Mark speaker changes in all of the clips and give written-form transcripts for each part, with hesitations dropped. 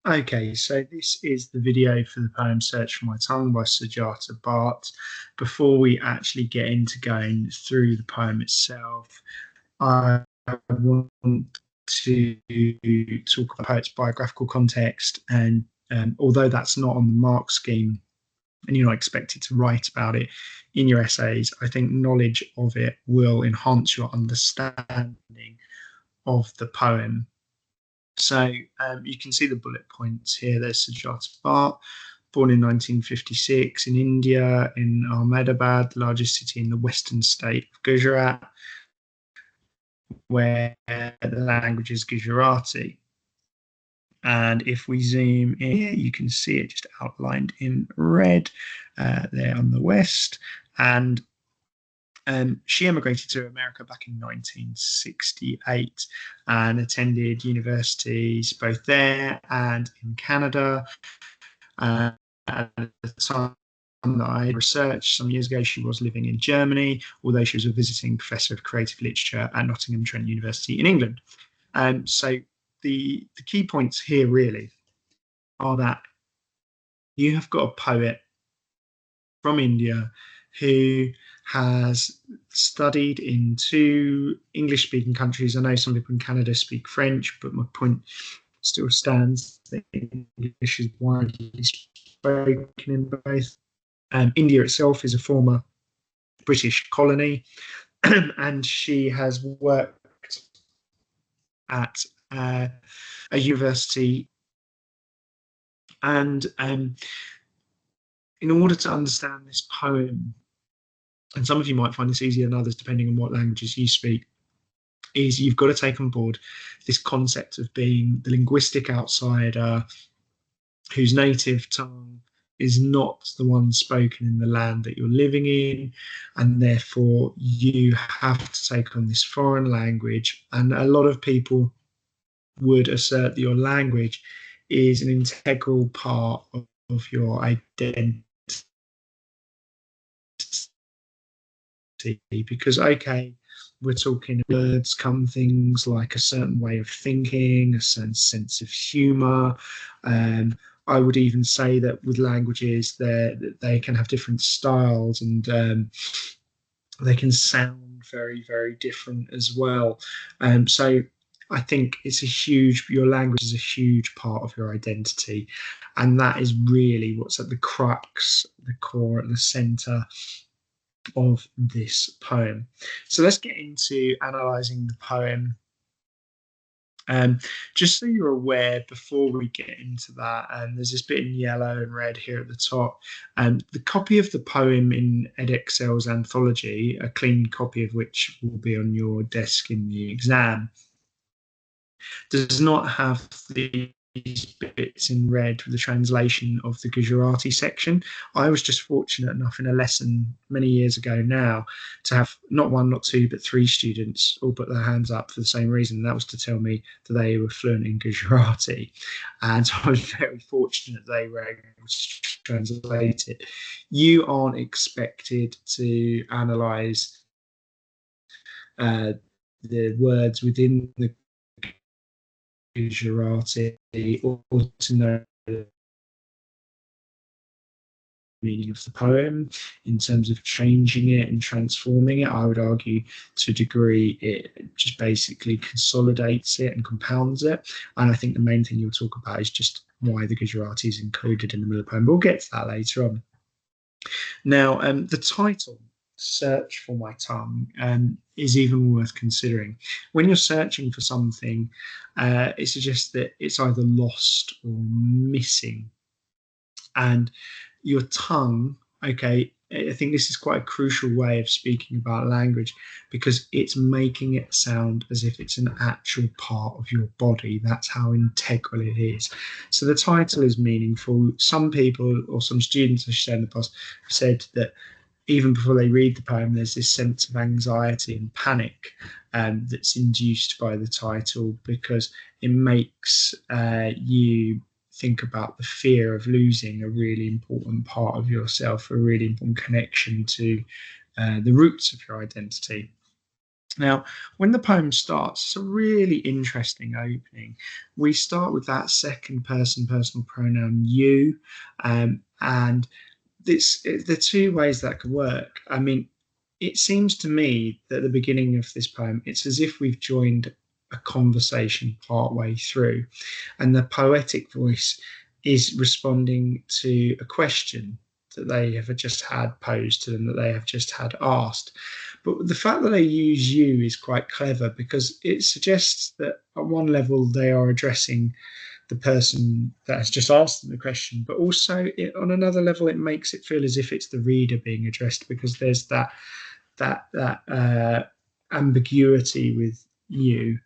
Speaker 1: Okay, so this is the video for the poem Search for My Tongue by Sujata Bhatt. Before we actually get into going through the poem itself, I want to talk about the poet's biographical context. And although that's not on the mark scheme and you're not expected to write about it in your essays, I think knowledge of it will enhance your understanding of the poem. So you can see the bullet points here. There's Sujata Bhatt, born in 1956 in India, in Ahmedabad, the largest city in the western state of Gujarat, where the language is Gujarati. And if we zoom in here, you can see it just outlined in red there on the west. And she emigrated to America back in 1968 and attended universities both there and in Canada. At the time that I researched some years ago, she was living in Germany, although she was a visiting professor of creative literature at Nottingham Trent University in England. So the key points here really are that you have got a poet from India who has studied in two English speaking countries. I know some people in Canada speak French, but my point still stands that English is widely spoken in both. India itself is a former British colony, and she has worked at a university. And in order to understand this poem, and some of you might find this easier than others depending on what languages you speak, is you've got to take on board this concept of being the linguistic outsider whose native tongue is not the one spoken in the land that you're living in, and therefore you have to take on this foreign language. And a lot of people would assert that your language is an integral part of your identity, because okay, we're talking words come things like a certain way of thinking, a certain sense of humor. I would even say that with languages, they can have different styles, and they can sound very, very different as well. So I think your language is a huge part of your identity. And that is really what's at the crux, the core, at the center of this poem. So let's get into analysing the poem. Just so you're aware, before we get into that, there's this bit in yellow and red here at the top. The copy of the poem in Edexcel's anthology, a clean copy of which will be on your desk in the exam, does not have these bits in red with the translation of the Gujarati section. I was just fortunate enough in a lesson many years ago now to have not one, not two, but three students all put their hands up for the same reason. That was to tell me that they were fluent in Gujarati. And so I was very fortunate they were able to translate it. You aren't expected to analyse the words within the Gujarati or to know the meaning of the poem in terms of changing it and transforming it. I would argue to a degree it just basically consolidates it and compounds it. And I think the main thing you'll talk about is just why the Gujarati is included in the middle of the poem. But we'll get to that later on. Now, the title, Search for My Tongue, is even worth considering. When you're searching for something, it suggests that it's either lost or missing. And your tongue, okay, I think this is quite a crucial way of speaking about language because it's making it sound as if it's an actual part of your body. That's how integral it is. So the title is meaningful. Some people, or some students, I should say in the past, have said that even before they read the poem, there's this sense of anxiety and panic that's induced by the title because it makes you think about the fear of losing a really important part of yourself, a really important connection to the roots of your identity. Now, when the poem starts, it's a really interesting opening. We start with that second person personal pronoun you, and the two ways that could work. I mean, it seems to me that at the beginning of this poem, it's as if we've joined a conversation partway through, and the poetic voice is responding to a question that they have just had posed to them, that they have just had asked. But the fact that they use you is quite clever because it suggests that at one level they are addressing the person that has just asked them the question, but also on another level it makes it feel as if it's the reader being addressed because there's that ambiguity with you.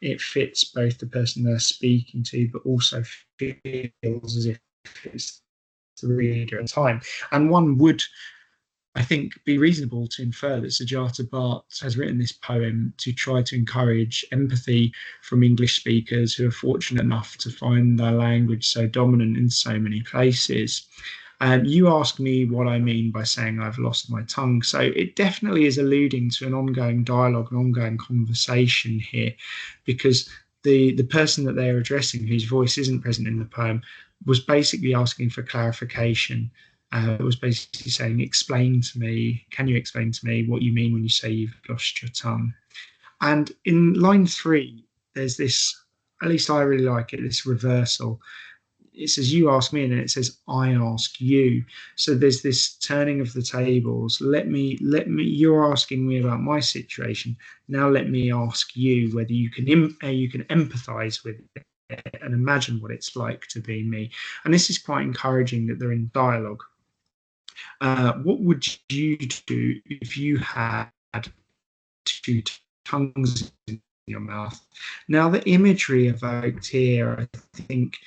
Speaker 1: It fits both the person they're speaking to, but also feels as if it's the reader at the time. And one would, I think, be reasonable to infer that Sujata Bhatt has written this poem to try to encourage empathy from English speakers who are fortunate enough to find their language so dominant in so many places. You ask me what I mean by saying I've lost my tongue. So it definitely is alluding to an ongoing dialogue, an ongoing conversation here, because the person that they're addressing, whose voice isn't present in the poem, was basically asking for clarification. It was basically saying, explain to me, can you explain to me what you mean when you say you've lost your tongue? And in line 3, there's this, at least I really like it, this reversal. It says you ask me and then it says I ask you. So there's this turning of the tables. You're asking me about my situation. Now let me ask you whether you can empathize with it and imagine what it's like to be me. And this is quite encouraging that they're in dialogue. What would you do if you had two tongues in your mouth? Now, the imagery evoked here, I think,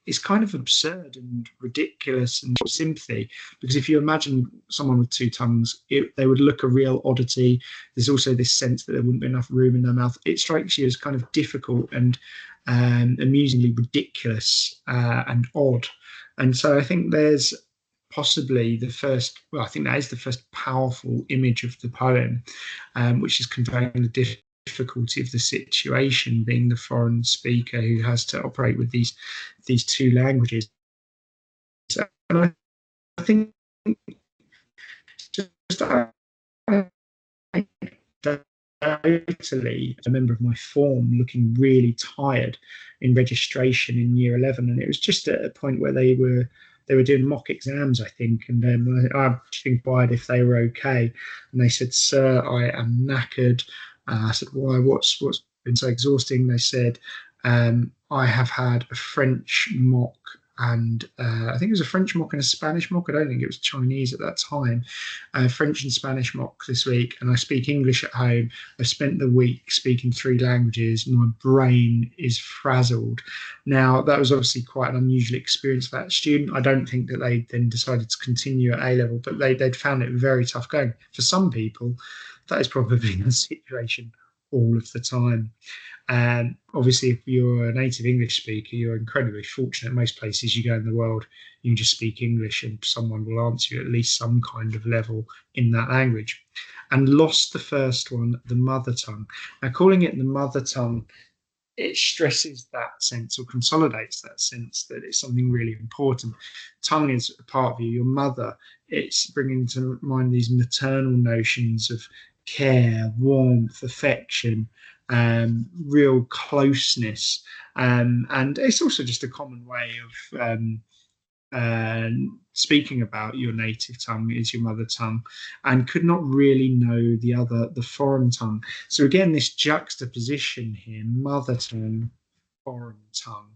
Speaker 1: is kind of absurd and ridiculous and sympathy, because if you imagine someone with two tongues, they would look a real oddity. There's also this sense that there wouldn't be enough room in their mouth. It strikes you as kind of difficult and amusingly ridiculous and odd. And so I think there's possibly the first, well, I think that is the first powerful image of the poem, which is conveying the difficulty of the situation, being the foreign speaker who has to operate with these two languages. And I think just totally a member of my form looking really tired in registration in year 11, and it was just at a point where they were doing mock exams, I think, and then I inquired if they were okay, and they said, "Sir, I am knackered." I said, "Why? What's been so exhausting?" They said, "I have had a French mock and I think it was a French mock and a Spanish mock. I don't think it was Chinese at that time. French and Spanish mock this week, and I speak English at home. I've spent the week speaking 3 languages. My brain is frazzled." Now, that was obviously quite an unusual experience for that student. I don't think that they then decided to continue at A level, but they'd found it very tough going. For some people, that is probably the situation all of the time. And obviously, if you're a native English speaker, you're incredibly fortunate. Most places you go in the world, you can just speak English and someone will answer you at least some kind of level in that language. And lost the first one, the mother tongue. Now, calling it the mother tongue, it stresses that sense or consolidates that sense that it's something really important. Tongue is a part of you, your mother. It's bringing to mind these maternal notions of care, warmth, affection, real closeness. And it's also just a common way of speaking about your native tongue is your mother tongue, and could not really know the foreign tongue. So again, this juxtaposition here, mother tongue, foreign tongue.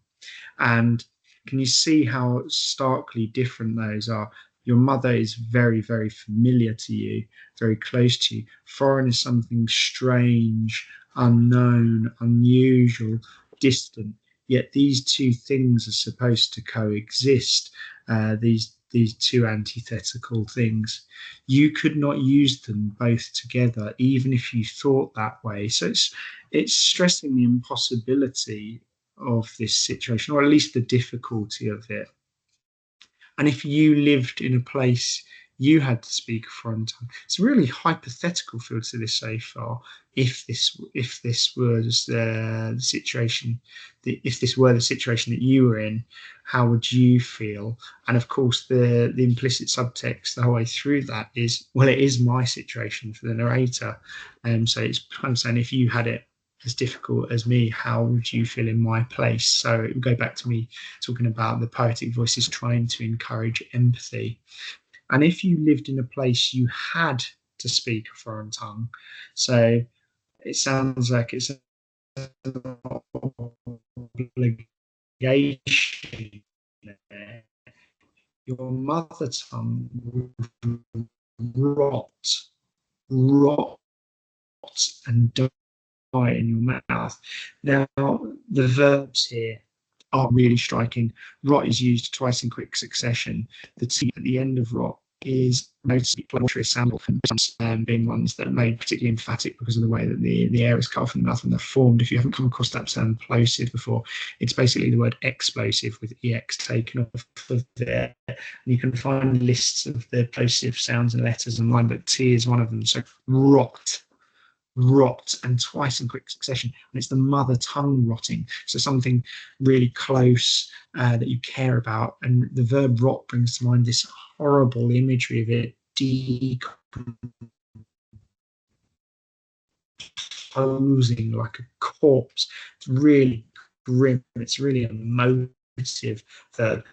Speaker 1: And can you see how starkly different those are? Your mother is very, very familiar to you, very close to you. Foreign is something strange, unknown, unusual, distant. Yet these two things are supposed to coexist. These two antithetical things. You could not use them both together, even if you thought that way. So it's stressing the impossibility of this situation, or at least the difficulty of it. And if you lived in a place you had to speak a foreign tongue. It's a really hypothetical field to this so far. If this was the situation, if this were the situation that you were in, how would you feel? And of course, the implicit subtext the whole way through that is, well, it is my situation for the narrator, and so it's kind of saying, if you had it as difficult as me, how would you feel in my place? So it would go back to me talking about the poetic voices trying to encourage empathy. And if you lived in a place you had to speak a foreign tongue, so it sounds like it's an obligation there, your mother tongue would rot, rot, and die in your mouth. Now, the verbs here are really striking. Rot is used twice in quick succession. The T at the end of rot is noticeably sample, being ones that are made particularly emphatic because of the way that the air is cut off in the mouth when they're formed. If you haven't come across that term plosive before, it's basically the word explosive with ex taken off of there. And you can find lists of the plosive sounds and letters online, but T is one of them. So rot, and twice in quick succession, and it's the mother tongue rotting, so something really close that you care about. And the verb rot brings to mind this horrible imagery of it decomposing like a corpse. It's really grim, it's really emotive verb,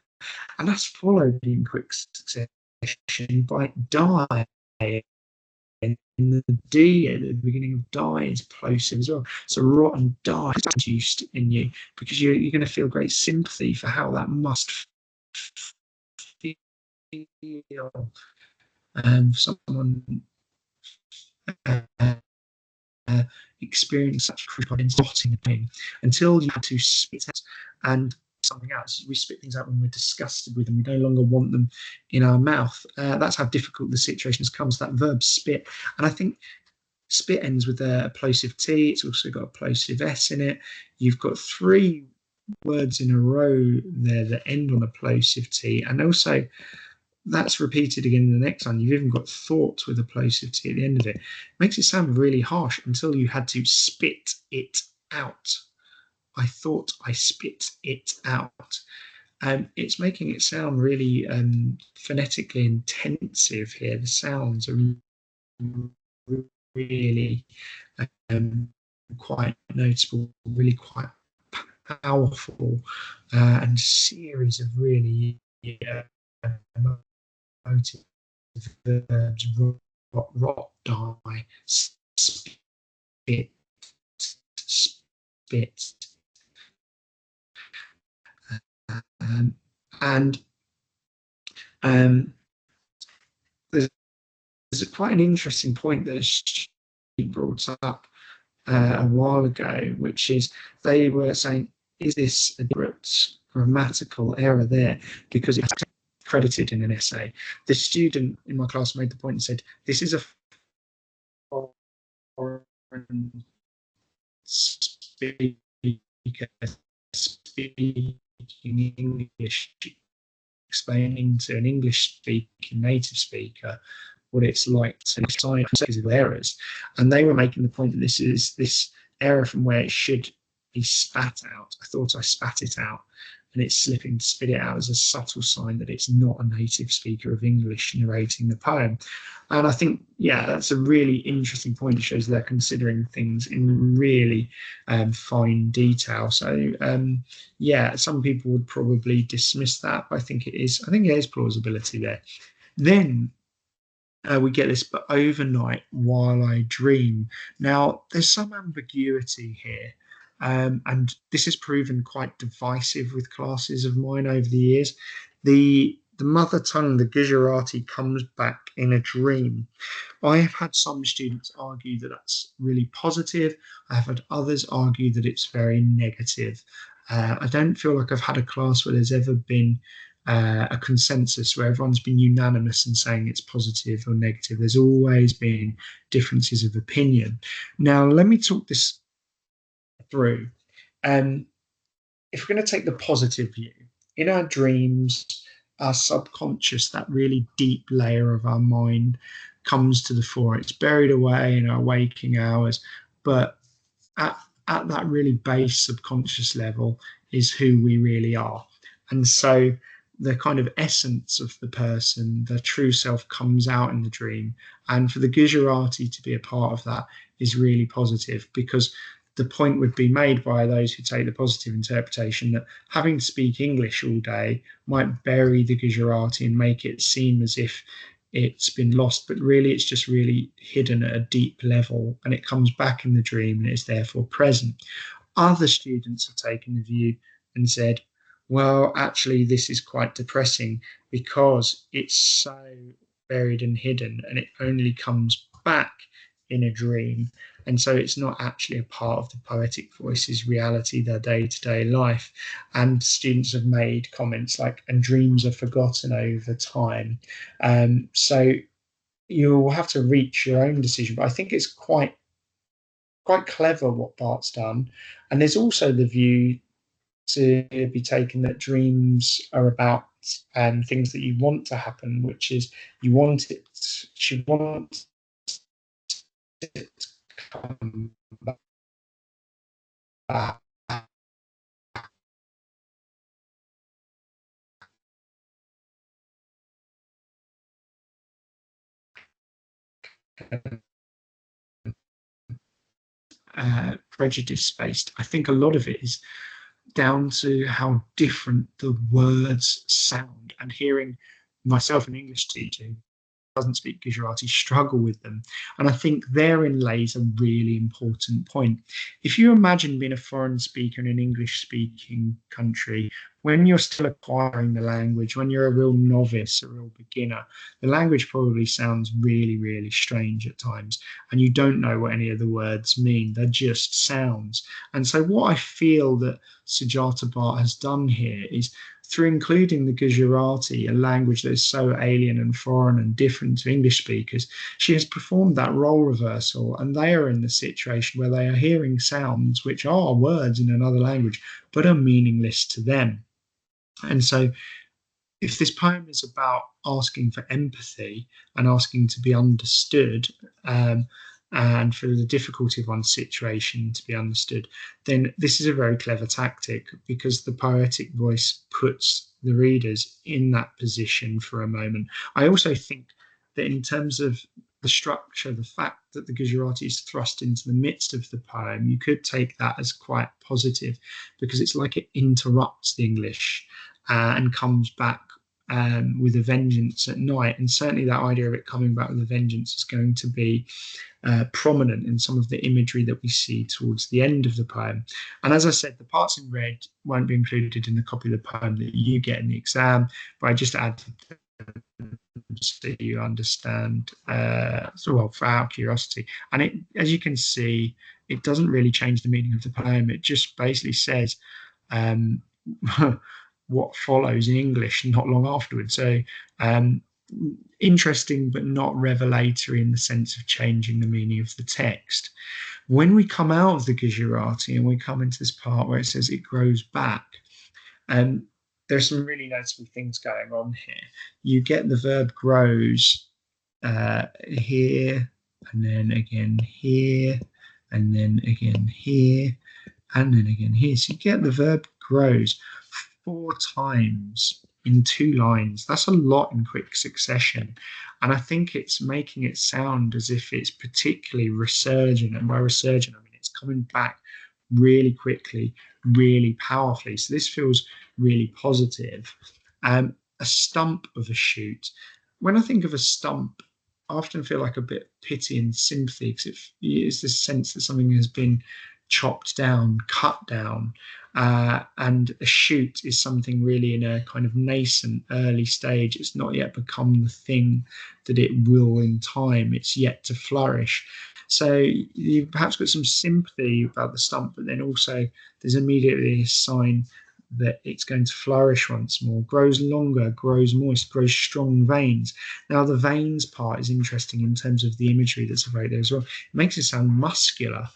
Speaker 1: and that's followed in quick succession by die. And the D at the beginning of die is plosive as well. So rot and die is induced in you because you're going to feel great sympathy for how that must feel. Someone experiencing such crucial rotting pain until you have to spit out and something else. We spit things out when we're disgusted with them. We no longer want them in our mouth. That's how difficult the situation has come. So that verb spit, and I think spit ends with a plosive T. It's also got a plosive S in it. You've got 3 words in a row there that end on a plosive T, and also that's repeated again in the next one. You've even got thought with a plosive T at the end of it. It makes it sound really harsh until you had to spit it out. I thought I spit it out. It's making it sound really phonetically intensive here. The sounds are really quite noticeable, really quite powerful, and a series of really emotive verbs: rot, die, spit, spit. And there's quite an interesting point that she brought up a while ago, which is they were saying, is this a deliberate grammatical error there? Because it's credited in an essay. The student in my class made the point and said, this is a foreign speaker speaking English, explaining to an English speaking native speaker what it's like to sign physical errors. And they were making the point that this is this error from where it should be spat out. I thought I spat it out, and it's slipping to spit it out as a subtle sign that it's not a native speaker of English narrating the poem. And I think, yeah, that's a really interesting point. It shows they're considering things in really fine detail. So, yeah, some people would probably dismiss that, but I think it is plausibility there. Then we get this, but overnight while I dream. Now, there's some ambiguity here, and this has proven quite divisive with classes of mine over the years. The mother tongue, the Gujarati, comes back in a dream. I have had some students argue that that's really positive. I have had others argue that it's very negative. I don't feel like I've had a class where there's ever been a consensus where everyone's been unanimous in saying it's positive or negative. There's always been differences of opinion. Now, let me talk this through. If we're going to take the positive view, in our dreams, our subconscious, that really deep layer of our mind, comes to the fore. It's buried away in our waking hours, but at, at that really base subconscious level is who we really are. And so the kind of essence of the person, the true self, comes out in the dream. And for the Gujarati to be a part of that is really positive, because the point would be made by those who take the positive interpretation that having to speak English all day might bury the Gujarati and make it seem as if it's been lost, but really it's just really hidden at a deep level, and it comes back in the dream and is therefore present. Other students have taken the view and said, well, actually, this is quite depressing because it's so buried and hidden and it only comes back in a dream. And so it's not actually a part of the poetic voice's reality, their day to day life. And students have made comments like, and dreams are forgotten over time. So you'll have to reach your own decision. But I think it's quite clever what Bart's done. And there's also the view to be taken that dreams are about things that you want to happen, which is you want it to come back. Prejudice based. I think a lot of it is down to how different the words sound, and hearing myself, an English teacher who doesn't speak Gujarati, struggle with them. And I think therein lays a really important point. If you imagine being a foreign speaker in an English speaking country, when you're still acquiring the language, when you're a real novice, a real beginner, the language probably sounds really, really strange at times. And you don't know what any of the words mean. They're just sounds. And so, what I feel that Sujata Bhatt has done here is, through including the Gujarati, a language that is so alien and foreign and different to English speakers, she has performed that role reversal, and they are in the situation where they are hearing sounds which are words in another language but are meaningless to them. And so, if this poem is about asking for empathy and asking to be understood, and for the difficulty of one's situation to be understood, then this is a very clever tactic, because the poetic voice puts the readers in that position for a moment. I also think that in terms of the structure, the fact that the Gujarati is thrust into the midst of the poem, you could take that as quite positive, because it's like it interrupts the English and comes back with a vengeance at night. And certainly that idea of it coming back with a vengeance is going to be prominent in some of the imagery that we see towards the end of the poem. And as I said, the parts in red won't be included in the copy of the poem that you get in the exam, but I just added them so you understand, well, for our curiosity. And it, as you can see, it doesn't really change the meaning of the poem. It just basically says what follows in English not long afterwards. So interesting, but not revelatory in the sense of changing the meaning of the text. When we come out of the Gujarati and we come into this part where it says it grows back, there's some really noticeable things going on here. You get the verb grows here, and then again here, and then again here, and then again here. So you get the verb grows 4 times in 2 lines. That's a lot in quick succession. And I think it's making it sound as if it's particularly resurgent. And by resurgent, I mean it's coming back really quickly, really powerfully. So this feels really positive. A stump of a shoot. When I think of a stump, I often feel like a bit of pity and sympathy, because it's this sense that something has been chopped down, cut down. And a shoot is something really in a kind of nascent early stage. It's not yet become the thing that it will in time. It's yet to flourish. So you've perhaps got some sympathy about the stump, but then also there's immediately a sign that it's going to flourish once more, grows longer, grows moist, grows strong veins. Now, the veins part is interesting in terms of the imagery that's evoked there as well. It makes it sound muscular.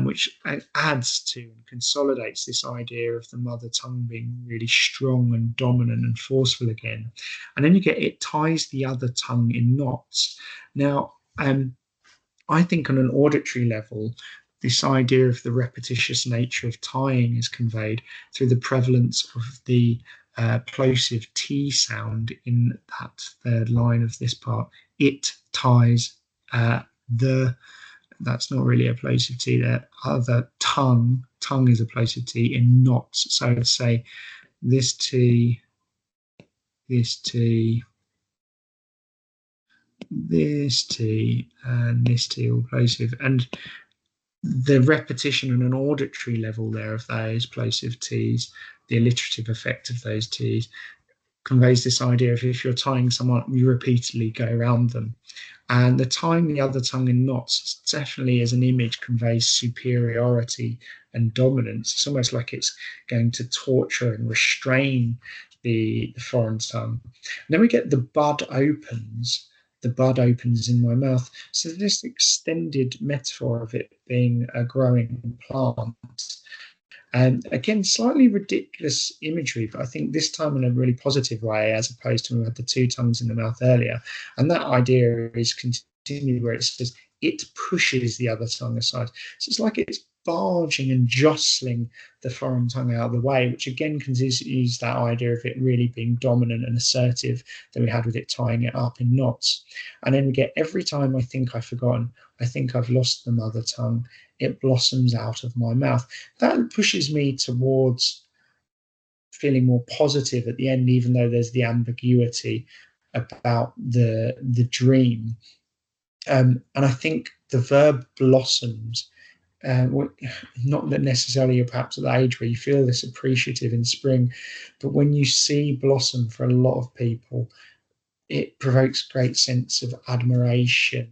Speaker 1: which adds to and consolidates this idea of the mother tongue being really strong and dominant and forceful again. And then you get it ties the other tongue in knots. Now, I think on an auditory level, this idea of the repetitious nature of tying is conveyed through the prevalence of the plosive T sound in that third line of this part. It ties the, that's not really a plosive T there, other tongue is a plosive T in knots. So I'd say this T, this T, this T, and this T all plosive. And the repetition on an auditory level there of those plosive T's, the alliterative effect of those T's, conveys this idea of if you're tying someone, you repeatedly go around them. And the tying the other tongue in knots definitely as an image conveys superiority and dominance. It's almost like it's going to torture and restrain the foreign tongue. And then we get the bud opens. The bud opens in my mouth. So this extended metaphor of it being a growing plant. And again, slightly ridiculous imagery, but I think this time in a really positive way, as opposed to when we had the two tongues in the mouth earlier. And that idea is continued where it says it pushes the other tongue aside. So it's like it's barging and jostling the foreign tongue out of the way, which again continues that idea of it really being dominant and assertive that we had with it tying it up in knots. And then we get every time I think I've forgotten, I think I've lost the mother tongue, it blossoms out of my mouth. That pushes me towards feeling more positive at the end, even though there's the ambiguity about the dream. And I think the verb blossoms, not that necessarily you're perhaps at the age where you feel this appreciative in spring, but when you see blossom for a lot of people, it provokes great sense of admiration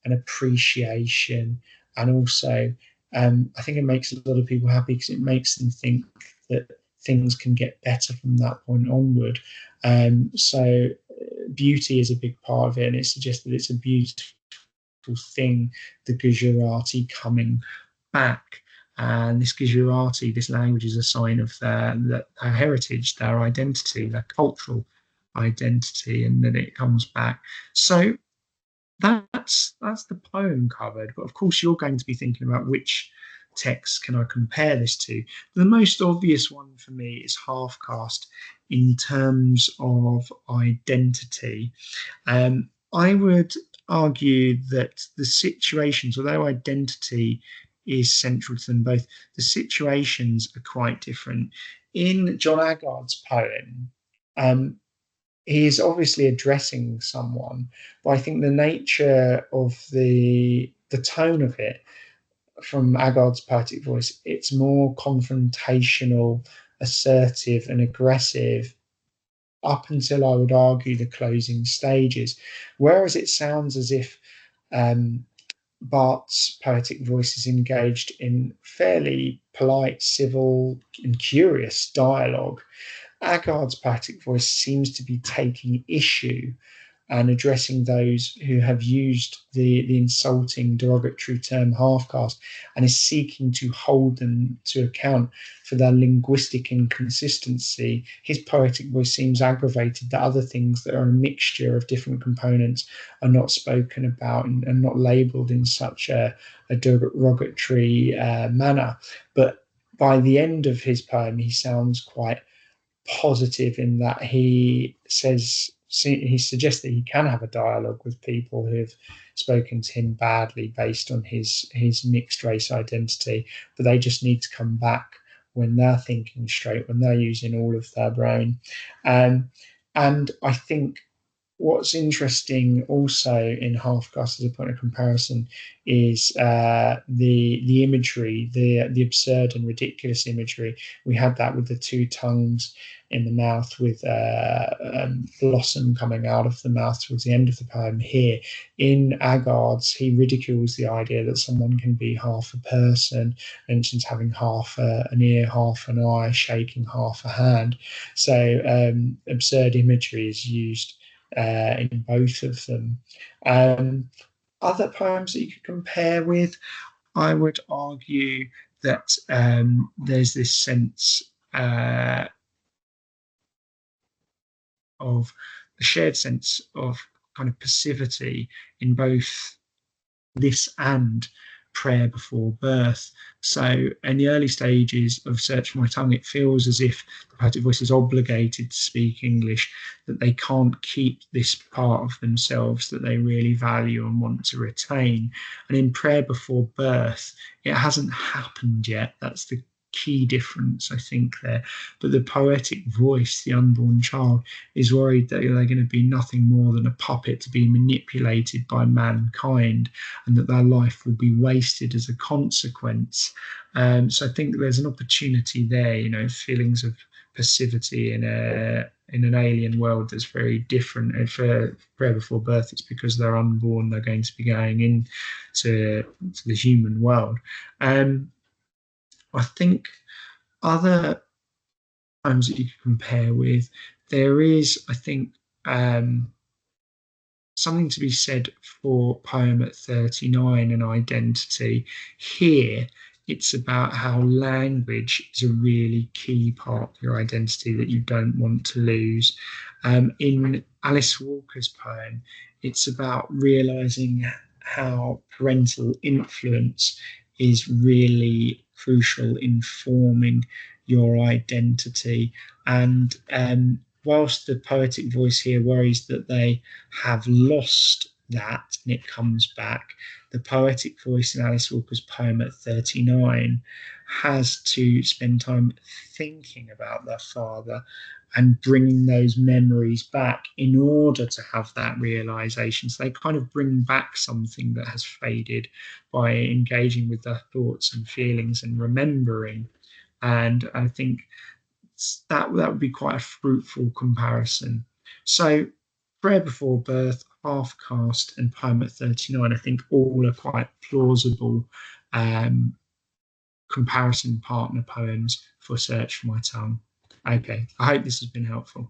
Speaker 1: and appreciation, and also I think it makes a lot of people happy because it makes them think that things can get better from that point onward. So beauty is a big part of it, and it suggests that it's a beautiful thing, the Gujarati coming back. And this Gujarati, this language, is a sign of their heritage, their identity, their cultural identity, and that it comes back. So that's the poem covered. But of course, you're going to be thinking about which text can I compare this to. The most obvious one for me is Half Caste in terms of identity. I would argue that the situations, although identity is central to them both, the situations are quite different. In John Aggard's poem, he is obviously addressing someone, but I think the nature of the tone of it from Aggard's poetic voice, it's more confrontational, assertive, and aggressive up until I would argue the closing stages. Whereas it sounds as if Barthes' poetic voice is engaged in fairly polite, civil, and curious dialogue, Aggard's poetic voice seems to be taking issue and addressing those who have used the insulting, derogatory term half caste, and is seeking to hold them to account for their linguistic inconsistency. His poetic voice seems aggravated that other things that are a mixture of different components are not spoken about and not labelled in such a derogatory manner. But by the end of his poem, he sounds quite positive in that he suggests that he can have a dialogue with people who have spoken to him badly based on his mixed race identity, but they just need to come back when they're thinking straight, when they're using all of their brain. And I think what's interesting also in Half Caste as a point of comparison is the imagery, the absurd and ridiculous imagery. We had that with the two tongues in the mouth, with blossom coming out of the mouth towards the end of the poem. Here in Aggard's, he ridicules the idea that someone can be half a person, mentions having half an ear, half an eye, shaking half a hand. So absurd imagery is used in both of them. Other poems that you could compare with, I would argue that there's this sense of a shared sense of kind of passivity in both this and prayer before birth. So in the early stages of Search for My Tongue, it feels as if the poetic voice is obligated to speak English, that they can't keep this part of themselves that they really value and want to retain. And in prayer before birth, it hasn't happened yet. That's the key difference, I think, there. But the poetic voice, the unborn child, is worried that they're going to be nothing more than a puppet to be manipulated by mankind, and that their life will be wasted as a consequence. So I think there's an opportunity there, feelings of passivity in an alien world that's very different. And for prayer before birth, it's because they're unborn, they're going to be going into the human world. I think other poems that you could compare with, there is, I think, something to be said for poem at 39 and identity. Here, it's about how language is a really key part of your identity that you don't want to lose. In Alice Walker's poem, it's about realizing how parental influence is really crucial in forming your identity. And whilst the poetic voice here worries that they have lost that and it comes back, the poetic voice in Alice Walker's poem at 39 has to spend time thinking about their father and bringing those memories back in order to have that realization. So they kind of bring back something that has faded by engaging with their thoughts and feelings and remembering. And I think that would be quite a fruitful comparison. So Prayer Before Birth, Half Caste, and Poem at 39, I think all are quite plausible comparison partner poems for Search for My Tongue. Okay, I hope this has been helpful.